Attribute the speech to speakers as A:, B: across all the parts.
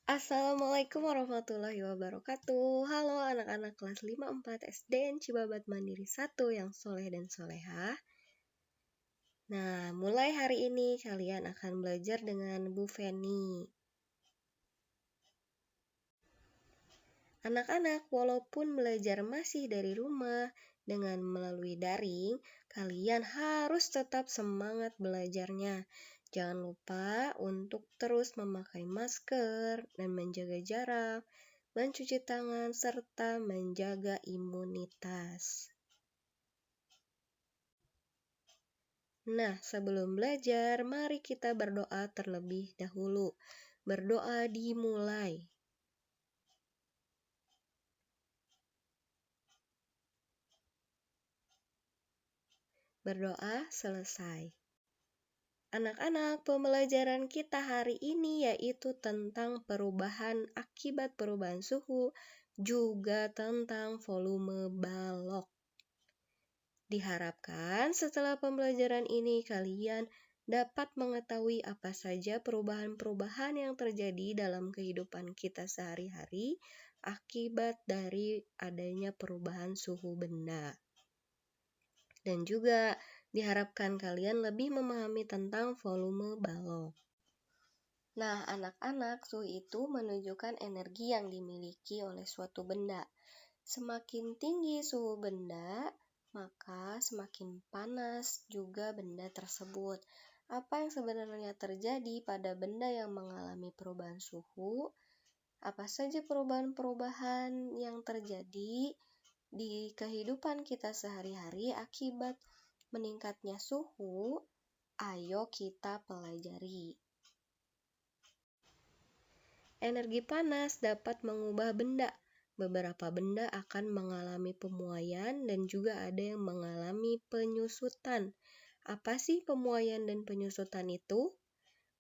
A: Assalamualaikum warahmatullahi wabarakatuh. Halo anak-anak kelas 5-4 SDN Cibabat Mandiri 1 yang soleh dan solehah. Nah, mulai hari ini kalian akan belajar dengan Bu Feni. Anak-anak, walaupun belajar masih dari rumah dengan melalui daring, kalian harus tetap semangat belajarnya. Jangan lupa untuk terus memakai masker dan menjaga jarak, mencuci tangan, serta menjaga imunitas. Nah, sebelum belajar, mari kita berdoa terlebih dahulu. Berdoa dimulai. Berdoa selesai. Anak-anak, pembelajaran kita hari ini yaitu tentang perubahan akibat perubahan suhu, juga tentang volume balok. Diharapkan setelah pembelajaran ini kalian dapat mengetahui apa saja perubahan-perubahan yang terjadi dalam kehidupan kita sehari-hari akibat dari adanya perubahan suhu benda. Dan juga diharapkan kalian lebih memahami tentang volume balok. Nah, anak-anak, suhu itu menunjukkan energi yang dimiliki oleh suatu benda. Semakin tinggi suhu benda, maka semakin panas juga benda tersebut. Apa yang sebenarnya terjadi pada benda yang mengalami perubahan suhu? Apa saja perubahan-perubahan yang terjadi di kehidupan kita sehari-hari akibat meningkatnya suhu? Ayo kita pelajari. Energi panas dapat mengubah benda. Beberapa benda akan mengalami pemuaian dan juga ada yang mengalami penyusutan. Apa sih pemuaian dan penyusutan itu?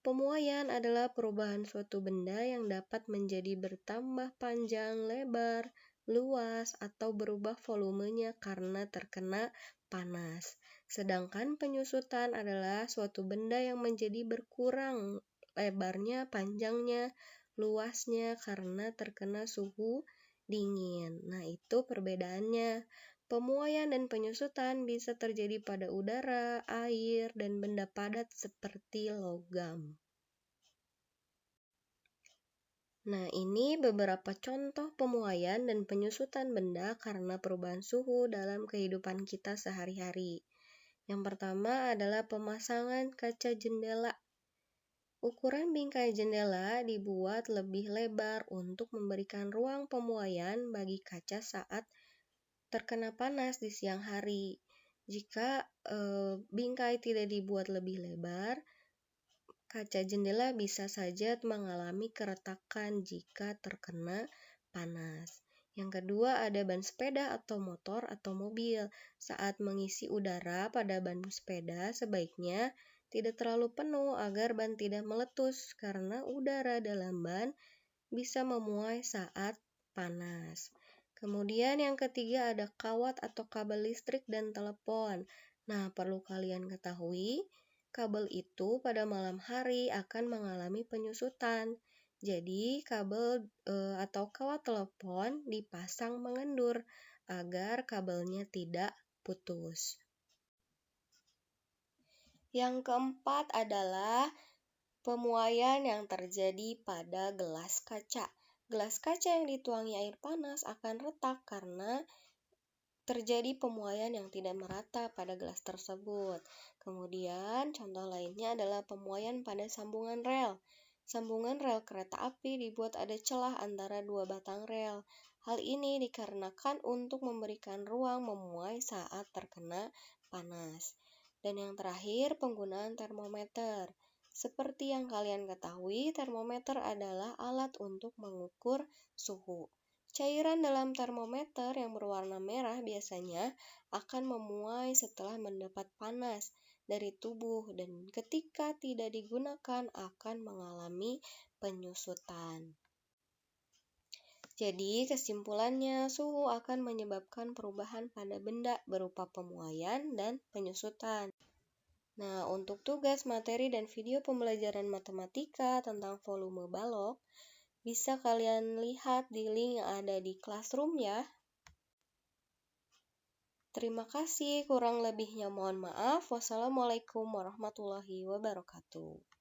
A: Pemuaian adalah perubahan suatu benda yang dapat menjadi bertambah panjang, lebar, luas, atau berubah volumenya karena terkena panas. Sedangkan penyusutan adalah suatu benda yang menjadi berkurang lebarnya, panjangnya, luasnya karena terkena suhu dingin. Nah, itu perbedaannya. Pemuaian dan penyusutan bisa terjadi pada udara, air, dan benda padat seperti logam. Nah, ini beberapa contoh pemuaian dan penyusutan benda karena perubahan suhu dalam kehidupan kita sehari-hari. Yang pertama adalah pemasangan kaca jendela. Ukuran bingkai jendela dibuat lebih lebar untuk memberikan ruang pemuaian bagi kaca saat terkena panas di siang hari. Jika bingkai tidak dibuat lebih lebar, kaca jendela bisa saja mengalami keretakan jika terkena panas. Yang kedua ada ban sepeda atau motor atau mobil. Saat mengisi udara pada ban sepeda sebaiknya tidak terlalu penuh agar ban tidak meletus karena udara dalam ban bisa memuai saat panas. Kemudian yang ketiga ada kawat atau kabel listrik dan telepon. Nah, perlu kalian ketahui, kabel itu pada malam hari akan mengalami penyusutan. Jadi, kabel atau kawat telepon dipasang mengendur agar kabelnya tidak putus. Yang keempat adalah pemuaian yang terjadi pada gelas kaca. Gelas kaca yang dituangi air panas akan retak karena terjadi pemuaian yang tidak merata pada gelas tersebut. Kemudian contoh lainnya adalah pemuaian pada sambungan rel. Sambungan rel kereta api dibuat ada celah antara dua batang rel. Hal ini dikarenakan untuk memberikan ruang memuai saat terkena panas. Dan yang terakhir, penggunaan termometer. Seperti yang kalian ketahui, termometer adalah alat untuk mengukur suhu. Cairan dalam termometer yang berwarna merah biasanya akan memuai setelah mendapat panas dari tubuh dan ketika tidak digunakan akan mengalami penyusutan. Jadi kesimpulannya, suhu akan menyebabkan perubahan pada benda berupa pemuaian dan penyusutan. Nah, untuk tugas materi dan video pembelajaran matematika tentang volume balok, Bisa kalian lihat di link yang ada di Classroom ya. Terima kasih, kurang lebihnya mohon maaf. Wassalamualaikum warahmatullahi wabarakatuh.